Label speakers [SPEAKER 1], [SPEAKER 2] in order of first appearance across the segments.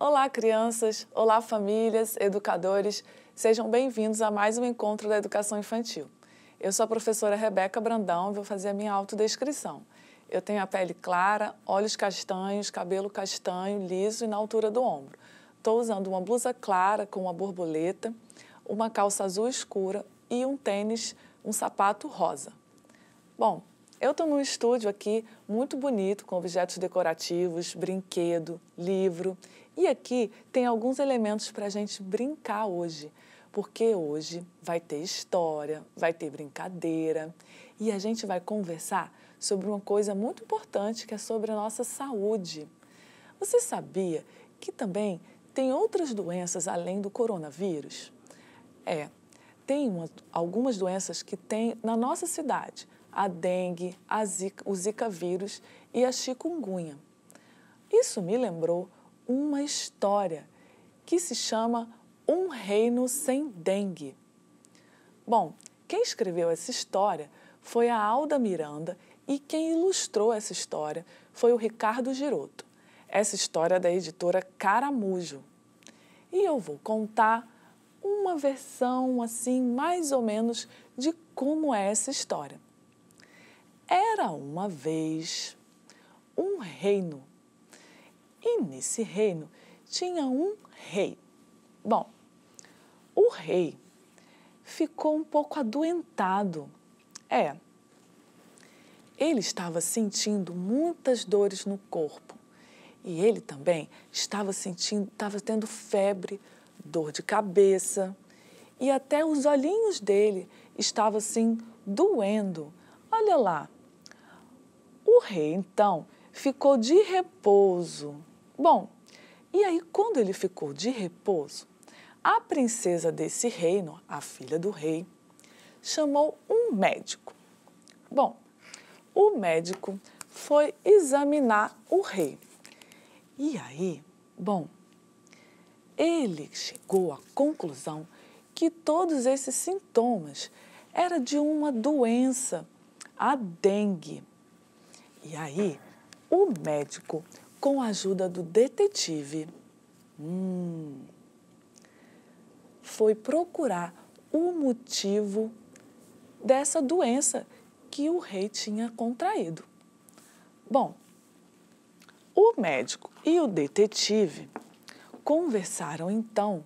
[SPEAKER 1] Olá, crianças! Olá, famílias, educadores! Sejam bem-vindos a mais um encontro da educação infantil. Eu sou a professora Rebeca Brandão e vou fazer a minha autodescrição. Eu tenho a pele clara, olhos castanhos, cabelo castanho, liso e na altura do ombro. Estou usando uma blusa clara com uma borboleta, uma calça azul escura e um tênis, um sapato rosa. Bom, eu estou num estúdio aqui muito bonito, com objetos decorativos, brinquedo, livro. E aqui tem alguns elementos para a gente brincar hoje, porque hoje vai ter história, vai ter brincadeira e a gente vai conversar sobre uma coisa muito importante que é sobre a nossa saúde. Você sabia que também tem outras doenças além do coronavírus? Tem algumas doenças que tem na nossa cidade. A dengue, o zika vírus e a chikungunya. Isso me lembrou uma história que se chama Um Reino Sem Dengue. Bom, quem escreveu essa história foi a Alda Miranda e quem ilustrou essa história foi o Ricardo Giroto. Essa história é da editora Caramujo. E eu vou contar uma versão, assim, mais ou menos, de como é essa história. Era uma vez um reino e nesse reino tinha um rei. Bom, o rei ficou um pouco adoentado. Ele estava sentindo muitas dores no corpo e ele também estava tendo febre, dor de cabeça e até os olhinhos dele estavam assim doendo. Olha lá. O rei, então, ficou de repouso. Bom, e aí quando ele ficou de repouso, a princesa desse reino, a filha do rei, chamou um médico. Bom, o médico foi examinar o rei. E aí, ele chegou à conclusão que todos esses sintomas eram de uma doença, a dengue. E aí, o médico, com a ajuda do detetive, foi procurar o motivo dessa doença que o rei tinha contraído. Bom, o médico e o detetive conversaram então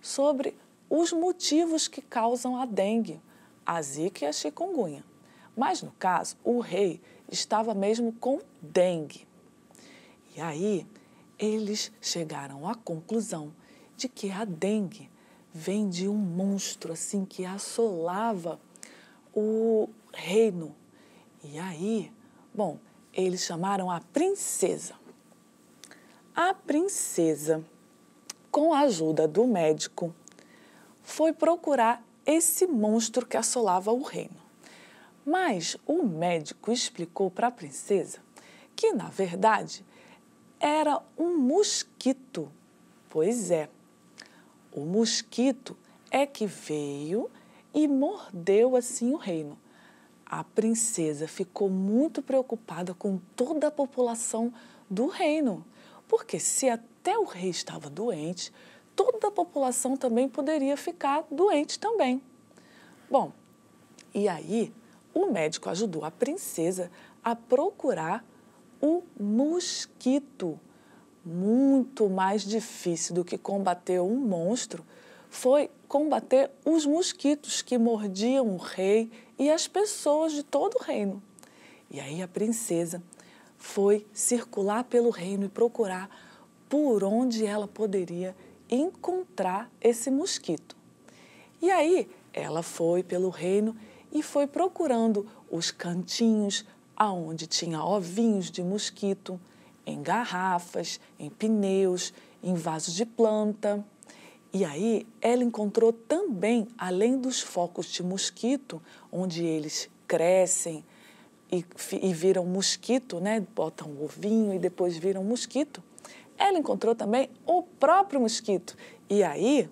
[SPEAKER 1] sobre os motivos que causam a dengue, a zika e a chikungunya. Mas, no caso, o rei estava mesmo com dengue. E aí, eles chegaram à conclusão de que a dengue vem de um monstro assim que assolava o reino. E aí, eles chamaram a princesa. A princesa, com a ajuda do médico, foi procurar esse monstro que assolava o reino. Mas o médico explicou para a princesa que, na verdade, era um mosquito. Pois é, o mosquito é que veio e mordeu assim o reino. A princesa ficou muito preocupada com toda a população do reino, porque se até o rei estava doente, toda a população também poderia ficar doente também. Bom, e aí o médico ajudou a princesa a procurar o mosquito. Muito mais difícil do que combater um monstro foi combater os mosquitos que mordiam o rei e as pessoas de todo o reino. E aí a princesa foi circular pelo reino e procurar por onde ela poderia encontrar esse mosquito. E aí ela foi pelo reino e foi procurando os cantinhos aonde tinha ovinhos de mosquito, em garrafas, em pneus, em vasos de planta. E aí ela encontrou também, além dos focos de mosquito, onde eles crescem e viram mosquito, né? Botam um ovinho e depois viram mosquito. Ela encontrou também o próprio mosquito. E aí,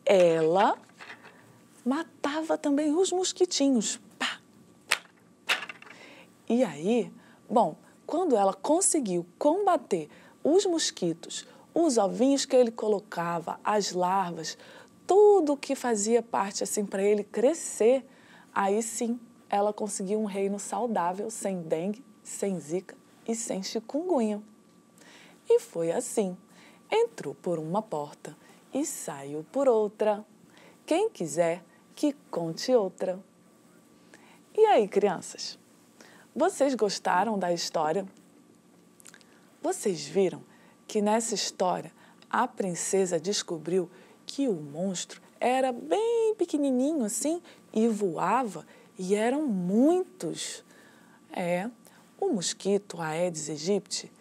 [SPEAKER 1] ela matava também os mosquitinhos. Pá! E aí, quando ela conseguiu combater os mosquitos, os ovinhos que ele colocava, as larvas, tudo que fazia parte assim para ele crescer, aí sim ela conseguiu um reino saudável, sem dengue, sem zika e sem chikungunya. E foi assim. Entrou por uma porta e saiu por outra. Quem quiser que conte outra. E aí, crianças? Vocês gostaram da história? Vocês viram que nessa história a princesa descobriu que o monstro era bem pequenininho assim e voava e eram muitos. O mosquito Aedes aegypti,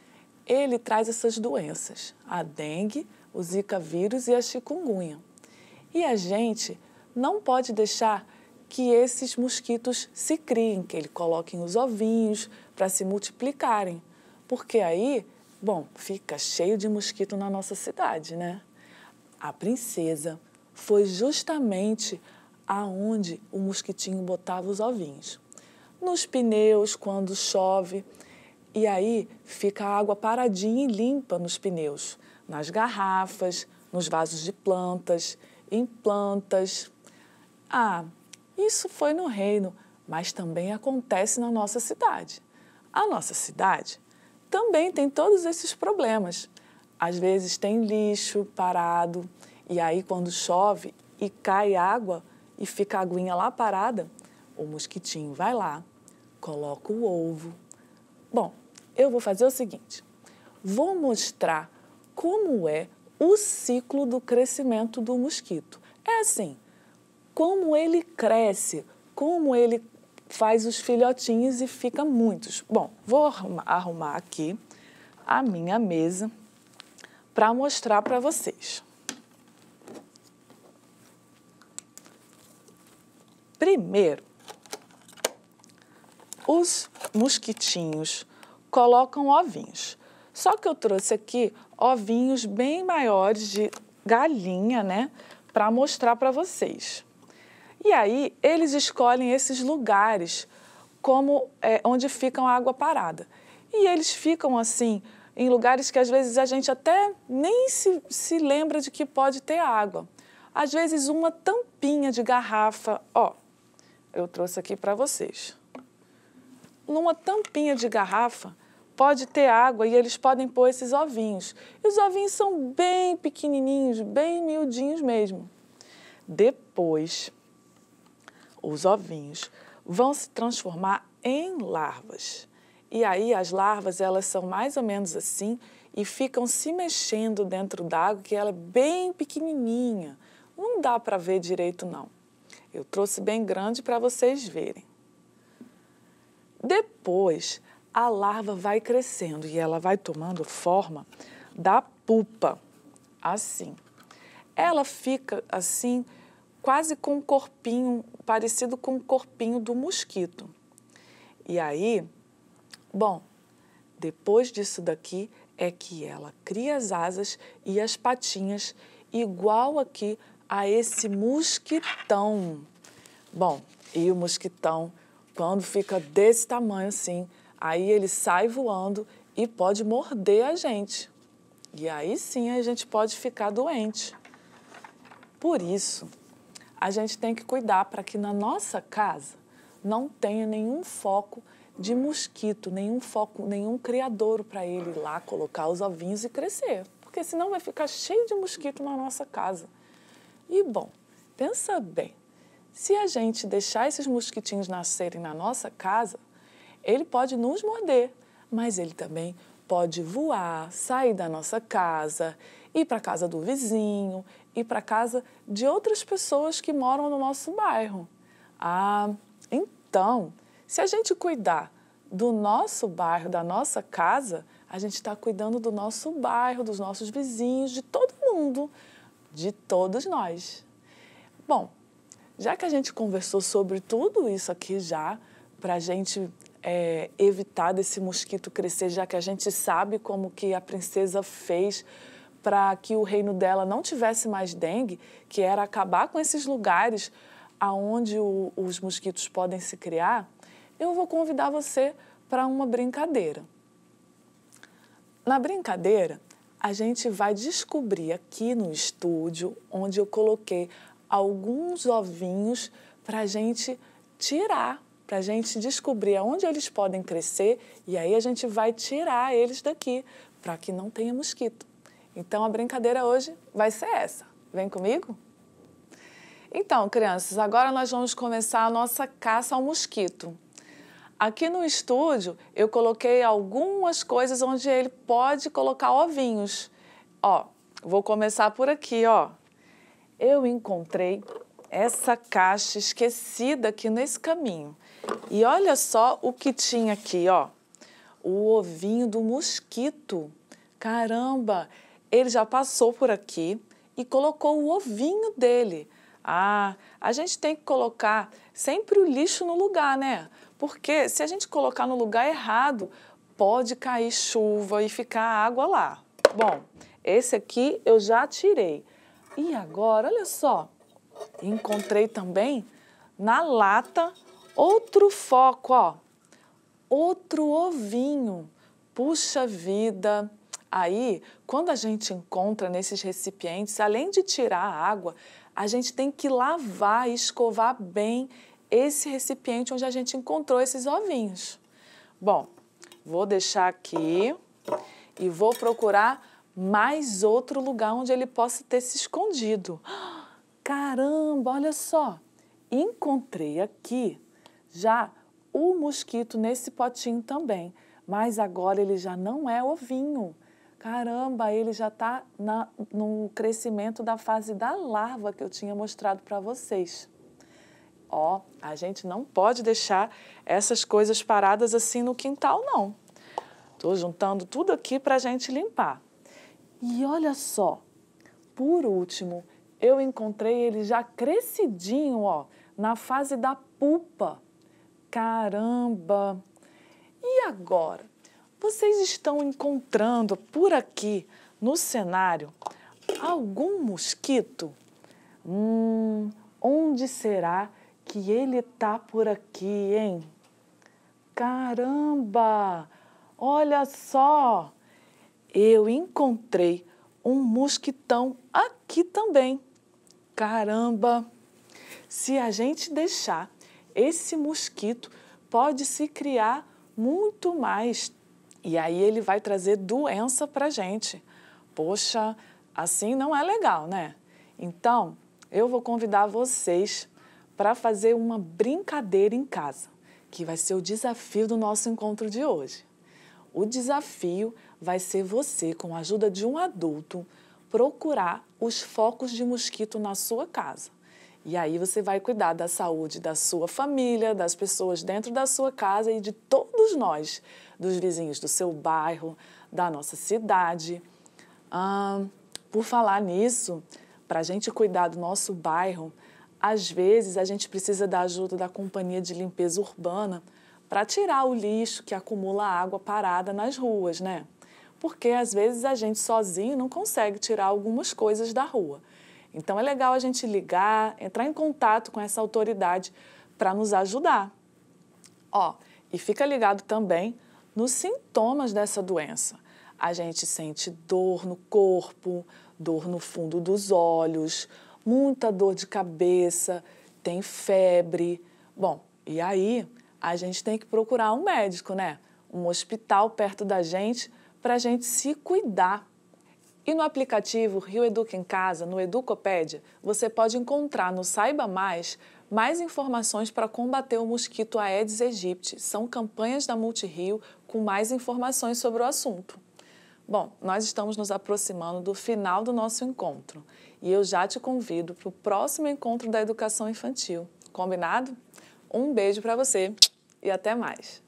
[SPEAKER 1] ele traz essas doenças, a dengue, o zika vírus e a chikungunya. E a gente não pode deixar que esses mosquitos se criem, que eles coloquem os ovinhos para se multiplicarem, porque aí, fica cheio de mosquito na nossa cidade, né? A princesa foi justamente aonde o mosquitinho botava os ovinhos. Nos pneus, quando chove, e aí fica a água paradinha e limpa nos pneus, nas garrafas, nos vasos de plantas, em plantas. Isso foi no reino, mas também acontece na nossa cidade. A nossa cidade também tem todos esses problemas. Às vezes tem lixo parado, e aí quando chove e cai água e fica a aguinha lá parada, o mosquitinho vai lá, coloca o ovo. Eu vou fazer o seguinte, vou mostrar como é o ciclo do crescimento do mosquito. É assim, como ele cresce, como ele faz os filhotinhos e fica muitos. Vou arrumar aqui a minha mesa para mostrar para vocês. Primeiro, os mosquitinhos colocam ovinhos. Só que eu trouxe aqui ovinhos bem maiores de galinha, né? Para mostrar para vocês. E aí, eles escolhem esses lugares como onde ficam a água parada. E eles ficam assim, em lugares que às vezes a gente até nem se lembra de que pode ter água. Às vezes uma tampinha de garrafa, eu trouxe aqui para vocês. Numa tampinha de garrafa pode ter água e eles podem pôr esses ovinhos. E os ovinhos são bem pequenininhos, bem miudinhos mesmo. Depois, os ovinhos vão se transformar em larvas. E aí as larvas, elas são mais ou menos assim e ficam se mexendo dentro d'água, que ela é bem pequenininha. Não dá para ver direito, não. Eu trouxe bem grande para vocês verem. Depois, a larva vai crescendo e ela vai tomando forma da pupa, assim. Ela fica assim, quase com um corpinho, parecido com o corpinho do mosquito. E aí, depois disso daqui é que ela cria as asas e as patinhas igual aqui a esse mosquitão. E o mosquitão, quando fica desse tamanho assim, aí ele sai voando e pode morder a gente. E aí sim a gente pode ficar doente. Por isso, a gente tem que cuidar para que na nossa casa não tenha nenhum foco de mosquito, nenhum criadouro para ele ir lá colocar os ovinhos e crescer. Porque senão vai ficar cheio de mosquito na nossa casa. E pensa bem, se a gente deixar esses mosquitinhos nascerem na nossa casa, ele pode nos morder, mas ele também pode voar, sair da nossa casa, ir para a casa do vizinho, ir para a casa de outras pessoas que moram no nosso bairro. Então, se a gente cuidar do nosso bairro, da nossa casa, a gente está cuidando do nosso bairro, dos nossos vizinhos, de todo mundo, de todos nós. Já que a gente conversou sobre tudo isso aqui já, para a gente evitar desse mosquito crescer, já que a gente sabe como que a princesa fez para que o reino dela não tivesse mais dengue, que era acabar com esses lugares aonde os mosquitos podem se criar, eu vou convidar você para uma brincadeira. Na brincadeira, a gente vai descobrir aqui no estúdio, onde eu coloquei alguns ovinhos para a gente tirar, para a gente descobrir aonde eles podem crescer e aí a gente vai tirar eles daqui, para que não tenha mosquito. Então, a brincadeira hoje vai ser essa. Vem comigo? Então, crianças, agora nós vamos começar a nossa caça ao mosquito. Aqui no estúdio, eu coloquei algumas coisas onde ele pode colocar ovinhos. Ó, vou começar por aqui, ó. Eu encontrei essa caixa esquecida aqui nesse caminho. E olha só o que tinha aqui, ó. O ovinho do mosquito. Caramba, ele já passou por aqui e colocou o ovinho dele. Ah, a gente tem que colocar sempre o lixo no lugar, né? Porque se a gente colocar no lugar errado, pode cair chuva e ficar água lá. Bom, esse aqui eu já tirei. E agora, olha só, encontrei também na lata outro foco, ó. Outro ovinho. Puxa vida! Aí, quando a gente encontra nesses recipientes, além de tirar a água, a gente tem que lavar e escovar bem esse recipiente onde a gente encontrou esses ovinhos. Bom, vou deixar aqui e vou procurar mais outro lugar onde ele possa ter se escondido. Caramba, olha só! Encontrei aqui já o mosquito nesse potinho também, mas agora ele já não é ovinho. Caramba, ele já está no crescimento da fase da larva que eu tinha mostrado para vocês. Ó, a gente não pode deixar essas coisas paradas assim no quintal, não. Estou juntando tudo aqui para a gente limpar. E olha só, por último, eu encontrei ele já crescidinho, ó, na fase da pupa. Caramba! E agora? Vocês estão encontrando por aqui, no cenário, algum mosquito? Onde será que ele está por aqui, hein? Caramba! Olha só! Eu encontrei um mosquitão aqui também. Caramba! Se a gente deixar, esse mosquito pode se criar muito mais. E aí ele vai trazer doença para a gente. Poxa, assim não é legal, né? Então, eu vou convidar vocês para fazer uma brincadeira em casa, que vai ser o desafio do nosso encontro de hoje. O desafio vai ser você, com a ajuda de um adulto, procurar os focos de mosquito na sua casa. E aí você vai cuidar da saúde da sua família, das pessoas dentro da sua casa e de todos nós, dos vizinhos do seu bairro, da nossa cidade. Por falar nisso, para a gente cuidar do nosso bairro, às vezes a gente precisa da ajuda da companhia de limpeza urbana para tirar o lixo que acumula água parada nas ruas, né? Porque às vezes a gente sozinho não consegue tirar algumas coisas da rua. Então, é legal a gente ligar, entrar em contato com essa autoridade para nos ajudar. Ó, e fica ligado também nos sintomas dessa doença. A gente sente dor no corpo, dor no fundo dos olhos, muita dor de cabeça, tem febre. Bom, e aí a gente tem que procurar um médico, né? Um hospital perto da gente para a gente se cuidar. E no aplicativo Rio Educa em Casa, no Educopédia, você pode encontrar no Saiba Mais informações para combater o mosquito Aedes aegypti. São campanhas da Multirio com mais informações sobre o assunto. Bom, nós estamos nos aproximando do final do nosso encontro e eu já te convido para o próximo encontro da educação infantil. Combinado? Um beijo para você e até mais!